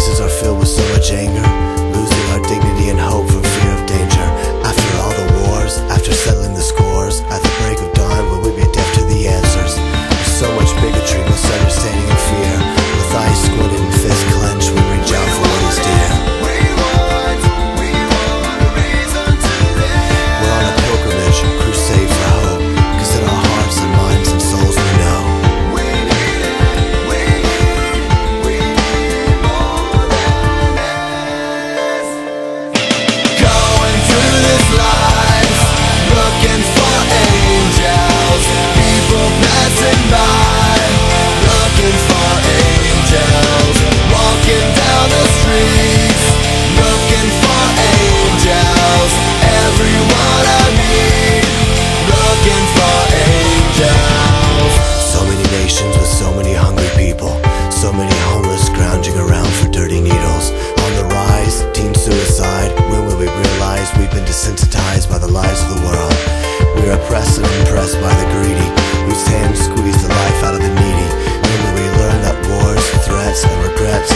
faces are filled with so much anger, losing our dignity and hope for fear of danger. After all the wars, after settling the scores, at the break of dawn will we be deaf to the answers? There's so much bigotry, misunderstanding and fear. With eyes squinted and fists clenched, we reach out for what is dear. We're on a pilgrimage, crusade for hope, 'cause in our hearts and minds and souls we know looking for angels, people passing by, looking for angels, walking down the streets, looking for angels, everyone I meet, looking for angels. So many nations with so many hungry people, so many homeless scrounging around for dirty needles. On the rise, teen suicide, when will we realize we've been desensitized by the lies of the world? We're oppressed and impressed by the greedy, whose hands squeeze the life out of the needy. When will we learn that wars, threats, and regrets